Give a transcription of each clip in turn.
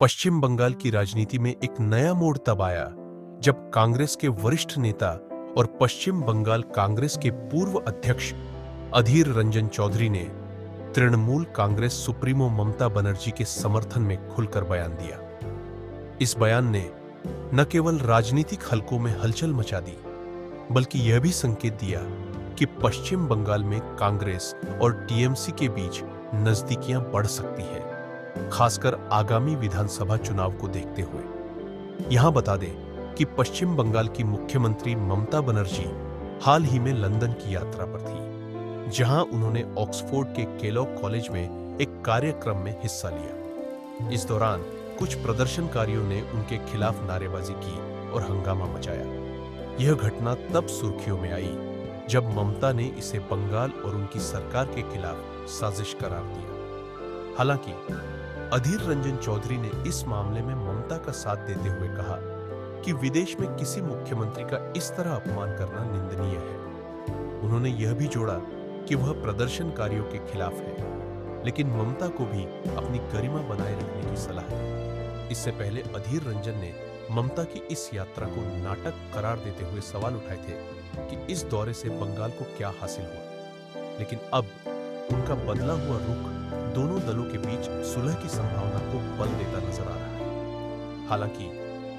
पश्चिम बंगाल की राजनीति में एक नया मोड़ तब आया जब कांग्रेस के वरिष्ठ नेता और पश्चिम बंगाल कांग्रेस के पूर्व अध्यक्ष अधीर रंजन चौधरी ने तृणमूल कांग्रेस सुप्रीमो ममता बनर्जी के समर्थन में खुलकर बयान दिया। इस बयान ने न केवल राजनीतिक हलकों में हलचल मचा दी, बल्कि यह भी संकेत दिया कि पश्चिम बंगाल में कांग्रेस और टीएमसी के बीच नजदीकियां बढ़ सकती है, खासकर आगामी विधानसभा चुनाव को देखते हुए। यहां बता दें कि पश्चिम बंगाल की मुख्यमंत्री ममता बनर्जी हाल ही में लंदन की यात्रा पर थी, जहां उन्होंने ऑक्सफोर्ड के केलॉग कॉलेज में एक कार्यक्रम में हिस्सा लिया। इस दौरान कुछ प्रदर्शनकारियों ने उनके खिलाफ नारेबाजी की और हंगामा मचाया। यह घटना तब सुर्खियों में आई जब ममता ने इसे बंगाल और उनकी सरकार के खिलाफ साजिश करार दिया। हालांकि अधीर रंजन चौधरी ने इस मामले में ममता का साथ देते हुए कहा कि विदेश में किसी मुख्यमंत्री का इस तरह अपमान करना निंदनीय है। उन्होंने यह भी जोड़ा कि वह प्रदर्शनकारियों के खिलाफ है, लेकिन ममता को भी अपनी गरिमा बनाए रखने की सलाह दी। इससे पहले अधीर रंजन ने ममता की इस यात्रा को नाटक करार देते हुए सवाल उठाए थे कि इस दौरे से बंगाल को क्या हासिल हुआ। लेकिन अब उनका बदला हुआ रुख दोनों दलों के बीच सुलह की संभावना को बल देता नजर आ रहा है। हालांकि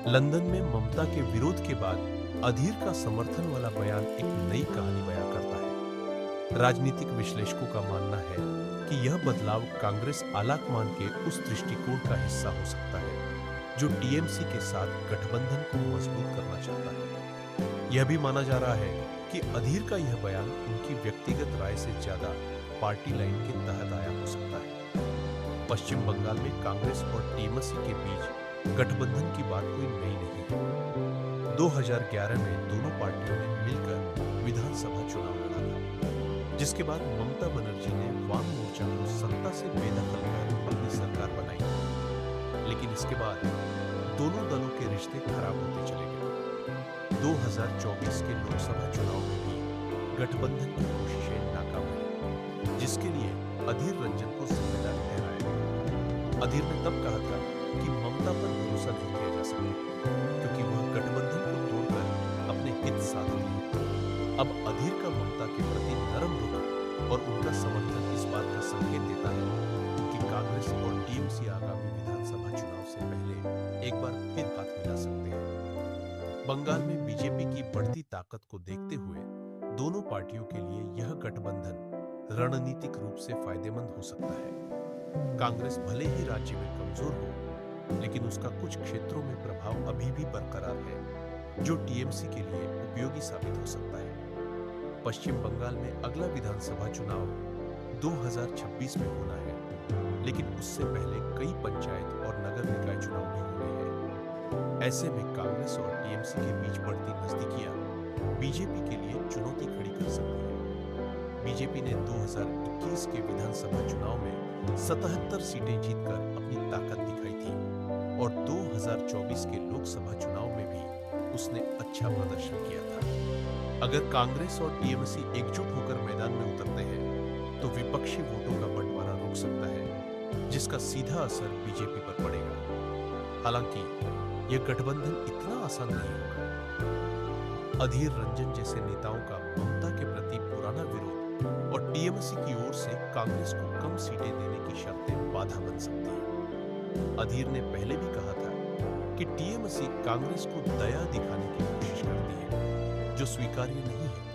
लंदन में ममता के विरोध के बाद अधीर का समर्थन वाला बयान एक नई कहानी बयां करता है। राजनीतिक विश्लेषकों का मानना है कि यह बदलाव कांग्रेस आलाकमान के उस दृष्टिकोण का हिस्सा हो सकता है जो टीएमसी के साथ गठबंधन को मजबूत करना चाहता है। यह भी माना जा रहा है कि अधीर का यह बयान उनकी व्यक्तिगत राय से ज्यादा पार्टी लाइन के तहत आया हो सकता है। पश्चिम बंगाल में कांग्रेस और टीएमसी के बीच गठबंधन की बात कोई नई नहीं है। 2011 में दोनों पार्टियों ने मिलकर विधानसभा चुनाव लड़ा था, जिसके बाद ममता बनर्जी ने वाम मोर्चा को सत्ता से बेदखल कर अपनी सरकार बनाई। लेकिन इसके बाद दोनों दलों के रिश्ते खराब होते चले गए। 2024 के लोकसभा चुनाव में भी गठबंधन की कोशिशें नाकाम हुई, जिसके लिए अधीर रंजन को जिम्मेदार ठहराया गया। अधीर ने तब कहा था कि ममता पर भरोसा नहीं किया जा सकता, क्योंकि वह गठबंधन को तोड़कर अपने हित साधती है। अब अधीर का ममता के प्रति नरम रुख और उनका समर्थन इस बात का संकेत देता है कि कांग्रेस और टीएमसी आगामी विधानसभा चुनाव से पहले एक बार फिर हाथ मिला सकते हैं। बंगाल में बीजेपी की बढ़ती ताकत को देखते हुए दोनों पार्टियों के लिए यह गठबंधन रणनीतिक रूप से फायदेमंद हो सकता है। कांग्रेस भले ही राज्य में कमजोर हो, लेकिन उसका कुछ क्षेत्रों में प्रभाव अभी भी बरकरार है, जो टीएमसी के लिए उपयोगी साबित हो सकता है। पश्चिम बंगाल में अगला विधानसभा चुनाव 2026 में होना है, लेकिन उससे पहले कई पंचायत और नगर निकाय चुनाव भी होने हैं। ऐसे में कांग्रेस और टीएमसी के बीच बढ़ती नजदीकियां बीजेपी के लिए चुनौती खड़ी कर सकती है। बीजेपी ने 2021 के विधानसभा चुनाव में 77 सीटें जीतकर अपनी ताकत दिखाई थी और 2024 के लोकसभा चुनाव में भी उसने अच्छा प्रदर्शन किया था। अगर कांग्रेस और टीएमसी एकजुट होकर मैदान में उतरते हैं, तो विपक्षी वोटों का बंटवारा रुक सकता है, जिसका सीधा असर बीजेपी पर पड़ेगा। हालांकि यह गठबंधन इतना आसान नहीं होगा। अधीर रंजन जैसे नेताओं का ममता के प्रति पुराना विरोध और टीएमसी की ओर से कांग्रेस को कम सीटें देने की शर्तें बाधा बन सकती हैं। अधीर ने पहले भी कहा था कि टीएमसी कांग्रेस को दया दिखाने की कोशिश करती है, जो स्वीकार्य नहीं है।